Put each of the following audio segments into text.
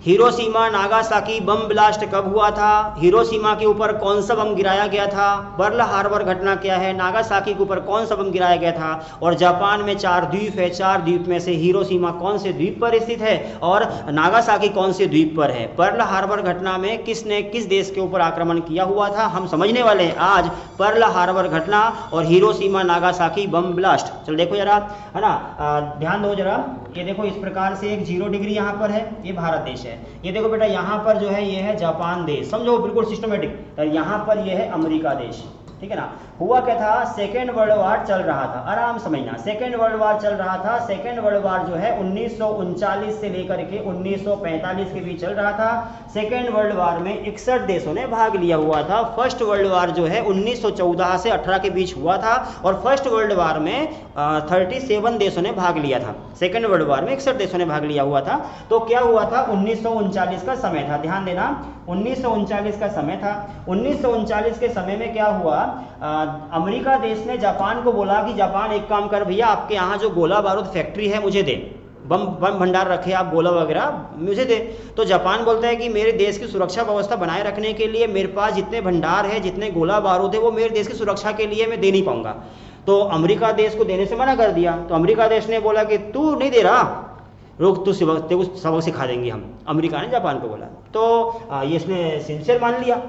Hiroshima Nagasaki bomb blast कब हुआ था, हिरोशिमा के ऊपर कौन सा बम गिराया गया था, पर्ल हार्बर घटना क्या है, नागासाकी के ऊपर कौन सा बम गिराया गया था, और जापान में 4 द्वीप है, 4 द्वीप में से हिरोशिमा कौन से द्वीप पर स्थित है और नागासाकी कौन से द्वीप पर है। पर्ल हार्बर घटना में किसने किस देश के ऊपर आक्रमण किया हुआ था, हम समझने वाले हैं आज पर्ल हार्बर घटना और हिरोशिमा नागासाकी बम ब्लास्ट। चल देखो जरा, है ना, ध्यान दो जरा, ये देखो इस प्रकार से एक 0 डिग्री यहाँ पर है, ये भारत देश है। ये देखो बेटा यहाँ पर जो है ये है जापान देश, समझो बिल्कुल सिस्टमेटिक, और यहाँ पर ये है अमेरिका देश, ठीक है ना। हुआ क्या था, सेकेंड वर्ल्ड वार चल रहा था, आराम समझना, सेकेंड वर्ल्ड वार चल रहा था। सेकेंड वर्ल्ड वार जो है 1939 से लेकर के 1945 के बीच चल रहा था। सेकेंड वर्ल्ड वार में 61 देशों ने भाग लिया हुआ था। फर्स्ट वर्ल्ड वार जो है 1914 से 18 के बीच हुआ था, और फर्स्ट वर्ल्ड वार में 37 देशों ने भाग लिया था। सेकेंड वर्ल्ड वार में 61 देशों ने भाग लिया हुआ था। तो क्या हुआ था, 1939 का समय था, ध्यान देना, 1939 का समय था। 1939 के समय में क्या हुआ, अमेरिका देश ने जापान को बोला कि जापान एक काम कर भैया, आपके यहाँ जो गोला बारूद फैक्ट्री है मुझे दे, बम भंडार रखे आप, गोला वगैरह मुझे दे। तो जापान बोलता है कि मेरे देश की सुरक्षा व्यवस्था बनाए रखने के लिए मेरे पास जितने भंडार है, जितने गोला बारूद है, वो मेरे देश की सुरक्षा के लिए मैं दे नहीं पाऊंगा। तो अमेरिका देश को देने से मना कर दिया। तो अमेरिका देश ने बोला कि तू नहीं दे रहा, रुक, तू सबक सिखा देंगे हम, अमेरिका ने जापान को बोला। तो ये इसने सिंसियर मान लिया।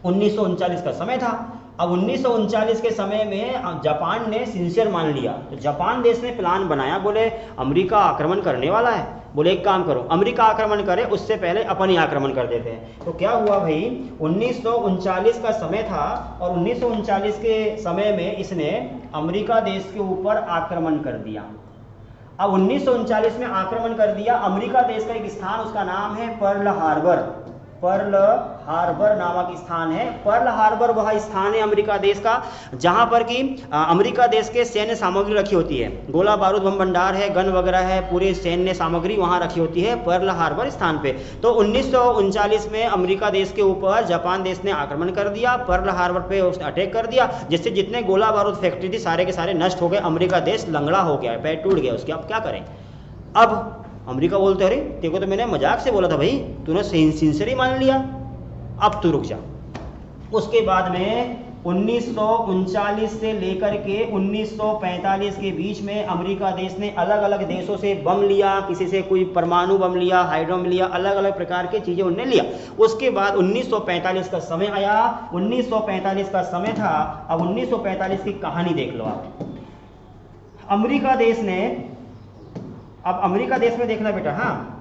1939 का समय था। अब 1939 के समय में जापान ने सिंसियर मान लिया। तो जापान देश ने प्लान बनाया, बोले अमेरिका आक्रमण करने वाला है, बोले एक काम करो, अमेरिका आक्रमण करे उससे पहले अपन ही आक्रमण कर देते हैं। तो क्या हुआ भाई, 1939 का समय था, और 1939 के समय में इसने अमेरिका देश के ऊपर आक्रमण कर दिया। अब 1939 में आक्रमण कर दिया। अमेरिका देश का एक स्थान, उसका नाम है पर्ल हार्बर। पर्ल हार्बर नामक स्थान है। पर्ल हार्बर वह स्थान है अमेरिका देश का जहां पर कि अमेरिका देश के सैन्य सामग्री रखी होती है, गोला बारूद बम भंडार है, गन वगैरह है, पूरी सैन्य सामग्री वहां रखी होती है पर्ल हार्बर स्थान पे। तो 1939 में अमेरिका देश के ऊपर जापान देश ने आक्रमण कर दिया, पर्ल हार्बर पे अटैक कर दिया, जिससे जितने गोला बारूद फैक्ट्री थी सारे के सारे नष्ट हो गए। अमेरिका देश लंगड़ा हो गया, पैर टूट गया उसके। अब क्या करें। अब अमेरिका बोलते अरे तेरे को तो मैंने मजाक से बोला था भाई, तूने सिंसियरली मान लिया, अब तू रुक जा। उसके बाद में 1939 से लेकर के 1945 के बीच में अमेरिका देश ने अलग अलग देशों से बम लिया, किसी से कोई परमाणु बम लिया, हाइड्रोम लिया, अलग अलग प्रकार की चीजें उन्होंने लिया। उसके बाद 1945 का समय आया। 1945 का समय था। अब 1945 की कहानी देख लो आप। अमेरिका देश ने, अब अमेरिका देश में देखना बेटा, हाँ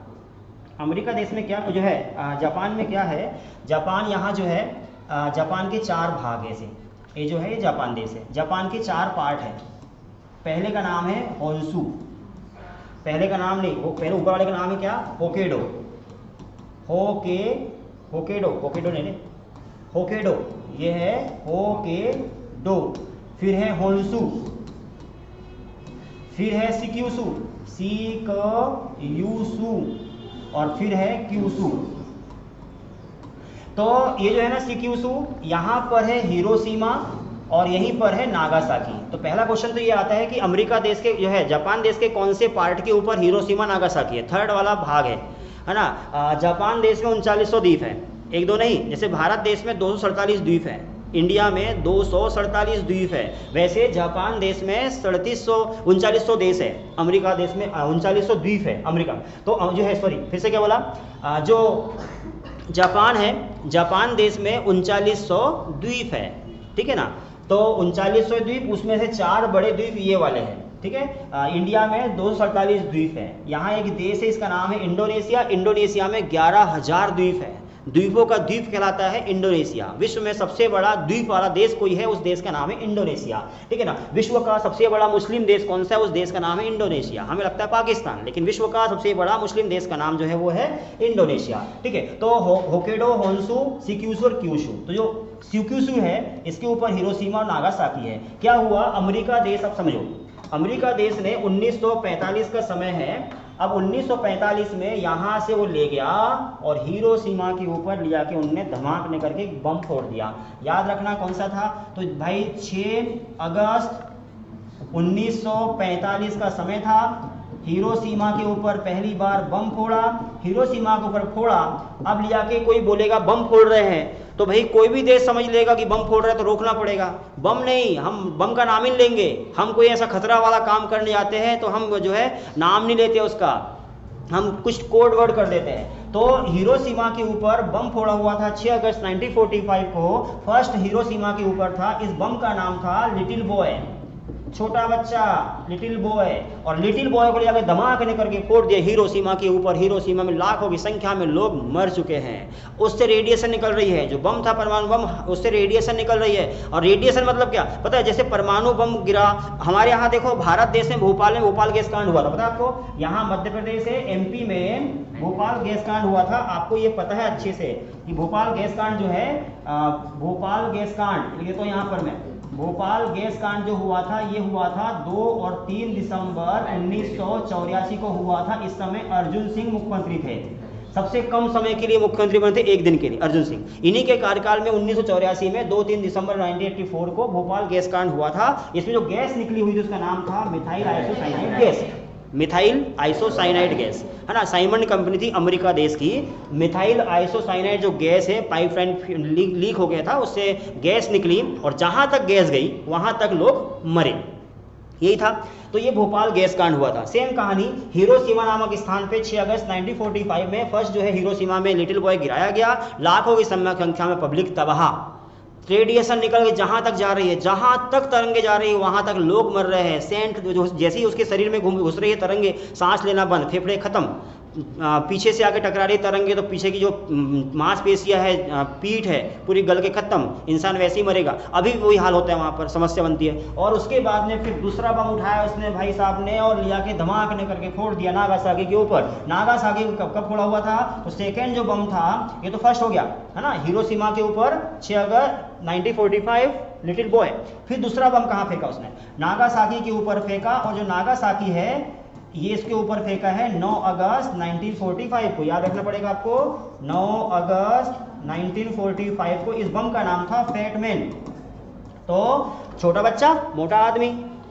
अमेरिका देश में क्या जो है, जापान में क्या है, जापान यहाँ जो है, जापान के 4 भाग है। ये जो है ये जापान देश है। जापान के 4 पार्ट है। पहले का नाम है होन्शु, पहले का नाम नहीं, वो पहले ऊपर वाले का नाम है क्या, होकेडो। होकेडो नहीं, होकेडो, ये है होकेडो। फिर है होन्शु, फिर है सिक्यूसु, सीकयूसु, और फिर है क्यूसु। तो ये जो है ना सिक्यूसु, यहाँ पर है हिरोशिमा और यहीं पर है नागासाकी। तो पहला क्वेश्चन तो ये आता है कि अमेरिका देश के जो है, जापान देश के कौन से पार्ट के ऊपर हिरोशिमा नागासाकी है, थर्ड वाला भाग है ना। जापान देश में 3900 द्वीप है, एक दो नहीं, जैसे भारत देश में 247 द्वीप है, इंडिया में 247 द्वीप है। वैसे जापान देश में 3900 देश है, अमेरिका देश में 3900 द्वीप है अमेरिका। तो जो है, सॉरी फिर से क्या बोला, जो जापान है, जापान देश में 3900 द्वीप है, ठीक है ना। तो 3900 द्वीप, उसमें से 4 बड़े द्वीप ये वाले हैं, ठीक है। इंडिया में 247 द्वीप है। यहाँ एक देश है, इसका नाम है इंडोनेशिया। इंडोनेशिया में 11,000 द्वीप है। द्वीपों का द्वीप कहलाता है इंडोनेशिया। विश्व में सबसे बड़ा द्वीप वाला देश कोई है, उस देश का नाम है इंडोनेशिया, ठीक है ना। विश्व का सबसे बड़ा मुस्लिम देश कौन सा है, उस देश का नाम है इंडोनेशिया। हमें लगता है पाकिस्तान, लेकिन विश्व का सबसे बड़ा मुस्लिम देश का नाम जो है वो है इंडोनेशिया, ठीक है। तो होकेडो, होन्शु, सिक्यूसु और क्यूशु। तो जो सिक्यूसु है इसके ऊपर हिरोशिमा और नागासाकी है। क्या हुआ, अमेरिका देश, अब समझो, अमेरिका देश ने 1945 का समय है। अब 1945 में यहाँ से वो ले गया और हिरोशिमा के ऊपर लिया के उनने धमाके करके बम फोड़ दिया। याद रखना कौन सा था, तो भाई 6 अगस्त 1945 का समय था। हिरोशिमा के ऊपर पहली बार बम फोड़ा, हिरोशिमा के ऊपर फोड़ा। अब लिया के कोई बोलेगा बम फोड़ रहे हैं, तो भाई कोई भी देश समझ लेगा कि बम फोड़ रहा है तो रोकना पड़ेगा। बम नहीं, हम बम का नाम ही नहीं लेंगे। हम कोई ऐसा खतरा वाला काम करने जाते हैं तो हम जो है नाम नहीं लेते उसका, हम कुछ कोड वर्ड कर देते हैं। तो हिरोशिमा के ऊपर बम फोड़ा हुआ था 6 अगस्त 1945 को। फर्स्ट हिरोशिमा के ऊपर था, इस बम का नाम था लिटिल बॉय, छोटा बच्चा, लिटिल बॉय। और लिटिल बॉय को लेकर धमाके करके फोड़ दिया हिरोशिमा के ऊपर। हिरोशिमा में लाखों की संख्या में लोग मर चुके हैं। उससे रेडिएशन निकल रही है, जो बम था परमाणु बम, उससे रेडिएशन निकल रही है। और रेडिएशन मतलब क्या पता है? जैसे परमाणु बम गिरा हमारे यहाँ, देखो भारत देश में भोपाल गैस कांड हुआ था, पता है आपको? यहाँ मध्य प्रदेश से एमपी में भोपाल गैस कांड हुआ था। आपको ये पता है अच्छे से कि भोपाल गैस कांड जो है, भोपाल गैस कांड, ये तो यहाँ पर मैं, भोपाल गैस कांड जो हुआ था ये हुआ था 2 और 3 दिसंबर 1984 को हुआ था। इस समय अर्जुन सिंह मुख्यमंत्री थे, सबसे कम समय के लिए मुख्यमंत्री बने थे, 1 दिन के लिए, अर्जुन सिंह। इन्हीं के कार्यकाल में 1984 में 2-3 दिसंबर 1984 को भोपाल गैस कांड हुआ था। इसमें जो गैस निकली हुई थी उसका नाम था methyl isocyanide gas, methyl isocyanide gas, है ना। साइमन कंपनी थी अमेरिका देश की। मिथाइल आइसोसाइनाइड जो गैस है, पाइपलाइन लीक हो गया था, उससे गैस निकली और जहां तक गैस गई वहां तक लोग मरे, यही था। तो ये भोपाल गैस कांड हुआ था। सेम कहानी हिरोशिमा नामक स्थान पे 6 अगस्त 1945 में फर्स्ट जो है हिरोशिमा में लिटिल बॉय गिराया गया। लाखों की संख्या में पब्लिक तबाह, रेडिएशन निकल के जहां तक जा रही है, जहां तक तरंगे जा रही है वहां तक लोग मर रहे हैं। सेंट जो जैसे ही उसके शरीर में घुस रही है तरंगे, सांस लेना बंद, फेफड़े खत्म। पीछे से आके टकरा रही तरंगे तो पीछे की जो मांसपेशियां है, पीठ है, पूरी गल के खत्म, इंसान वैसे ही मरेगा। अभी वही हाल होता है वहां पर, समस्या बनती है। और उसके बाद में फिर दूसरा बम उठाया उसने भाई साहब ने और लिया के धमाके करके फोड़ दिया नागासाकी के ऊपर। नागासाकी कब फोड़ा हुआ था? तो सेकेंड जो बम था, ये तो फर्स्ट हो गया है ना, हिरोशिमा के ऊपर 6 अगस्त 1945 लिटिल बॉय। फिर दूसरा बम कहाँ फेंका उसने? नागासाकी के ऊपर फेंका। और जो नागासाकी है ये इसके ऊपर फेंका है 9 अगस्त 1945 को, याद रखना पड़ेगा आपको, 9 अगस्त 1945 को। इस बम का नाम था फैटमैन, तो छोटा बच्चा मोटा आदमी,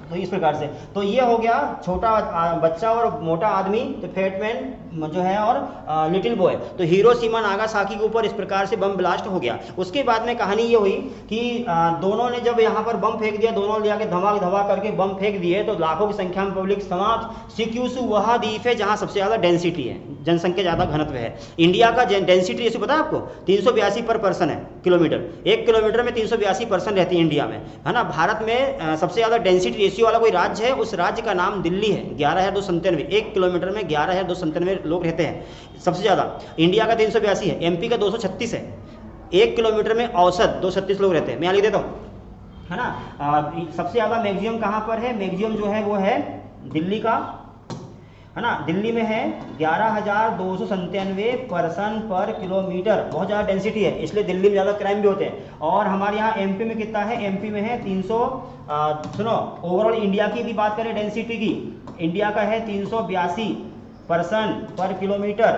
तो इस प्रकार से। तो ये हो गया छोटा बच्चा और मोटा आदमी, तो फैटमैन जो है, और लिटिल बॉय। तो हिरोशिमा नागासाकी के ऊपर इस प्रकार से बम ब्लास्ट हो गया। उसके बाद में कहानी ये हुई कि दोनों ने जब यहाँ पर बम फेंक दिया, दोनों ले आके धमा करके बम फेंक दिए, तो लाखों की संख्या में पब्लिक समाप्त। सिक्यूसू वह द्वीप है जहाँ सबसे ज़्यादा डेंसिटी है, जनसंख्या ज़्यादा घनत्व है। इंडिया का डेंसिटी जैसे पता है आपको, 382 पर पर्सन है किलोमीटर। 1 किलोमीटर में 382 पर्सन रहती है इंडिया में, है ना। भारत में सबसे ज़्यादा डेंसिटी रेशियो वाला कोई राज्य है, उस राज्य का नाम दिल्ली है, 11,297। 1 किलोमीटर में 11,297 लोग रहते हैं सबसे ज़्यादा। इंडिया का 382 है, एमपी का 236 है। 1 किलोमीटर में औसत 236 लोग रहते हैं। मैं यहाँ लिख देता हूँ, है ना। सबसे ज़्यादा मैक्सिमम कहाँ पर है? मैक्सिमम जो है वो है दिल्ली का, है ना। दिल्ली में है 11,297 पर्सन पर किलोमीटर, बहुत ज़्यादा डेंसिटी है, इसलिए दिल्ली में ज़्यादा क्राइम भी होते हैं। और हमारे यहाँ एमपी में कितना है? एमपी में है 300, सुनो, ओवरऑल इंडिया की भी बात करें डेंसिटी की, इंडिया का है 382 पर्सन पर किलोमीटर,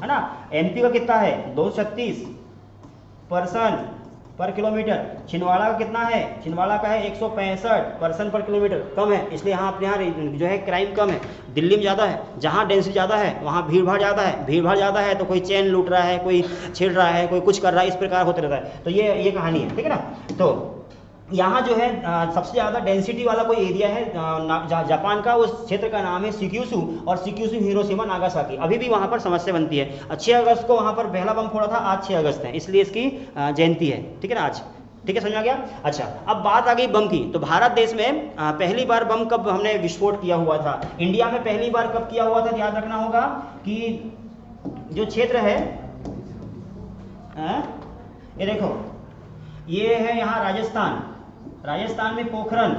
है ना। एमपी का कितना है? 236 पर्सन पर किलोमीटर। छिंदवाड़ा का कितना है? छिंदवाड़ा का है 165 पर्सन पर किलोमीटर, कम है, इसलिए यहाँ अपने यहाँ जो है क्राइम कम है। दिल्ली में ज़्यादा है, जहाँ डेंसिटी ज़्यादा है वहाँ भीड़ भाड़ ज़्यादा है। भीड़ भाड़ ज़्यादा है तो कोई चैन लूट रहा है, कोई छेड़ रहा है, कोई कुछ कर रहा है, इस प्रकार होते रहता है। तो ये कहानी है, ठीक है ना। तो यहाँ जो है सबसे ज़्यादा डेंसिटी वाला कोई एरिया है जापान का, उस क्षेत्र का नाम है सिक्यूसू, और सिक्यूसू हिरोशिमा नागासाकी। अभी भी वहाँ पर समस्या बनती है। 6 अगस्त को वहाँ पर पहला बम फोड़ा था, आज 6 अगस्त है, इसलिए इसकी जयंती है, ठीक है ना आज, ठीक है, समझ आ गया। अच्छा, अब बात आ गई बम की। तो भारत देश में पहली बार बम कब हमने विस्फोट किया हुआ था? इंडिया में पहली बार कब किया हुआ था? याद रखना होगा कि जो क्षेत्र है, ये देखो, ये है यहाँ राजस्थान में पोखरन,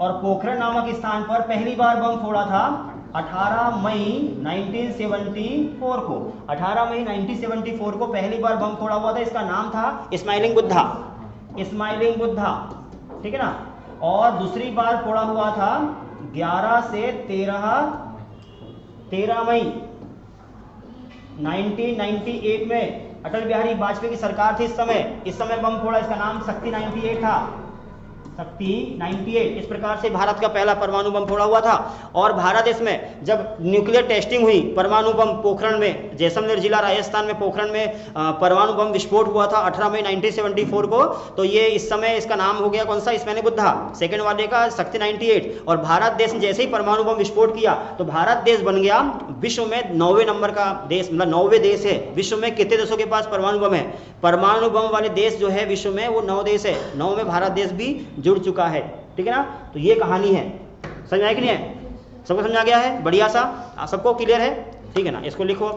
और पोखरन नामक स्थान पर पहली बार बम फोड़ा था 18 मई 1974 को। 18 मई 1974 को पहली बार बम फोड़ा हुआ था। इसका नाम था स्माइलिंग बुद्धा, ठीक है ना। और दूसरी बार फोड़ा हुआ था 11 से 13 मई 1998 में। अटल बिहारी वाजपेयी की सरकार थी इस समय बम फोड़ा, इसका नाम शक्ति 98 था, शक्ति 98। इस प्रकार से भारत का पहला परमाणु बम फोड़ा हुआ था। और भारत देश में जब न्यूक्लियर टेस्टिंग हुई परमाणु बम पोखरण में, जैसलमेर जिला राजस्थान में पोखरण में परमाणु बम विस्फोट हुआ था 18 मई 1974 को। तो ये इस समय इसका नाम हो गया कौन सा, स्पेनी बुद्धा। सेकंड वाले का शक्ति 98। और भारत देश ने जैसे ही परमाणु बम विस्फोट किया तो भारत देश बन गया विश्व में 9वें नंबर का देश, मतलब 9वें देश है। विश्व में कितने देशों के पास परमाणु बम है? परमाणु बम वाले देश जो है विश्व में वो 9 देश है। 9 में भारत देश भी जुड़ चुका है। ठीक है ना। तो ये कहानी है, समझ आया कि नहीं है? सबको समझ आ गया है? बढ़िया सा, सबको क्लियर है? ठीक है ना। इसको लिखो।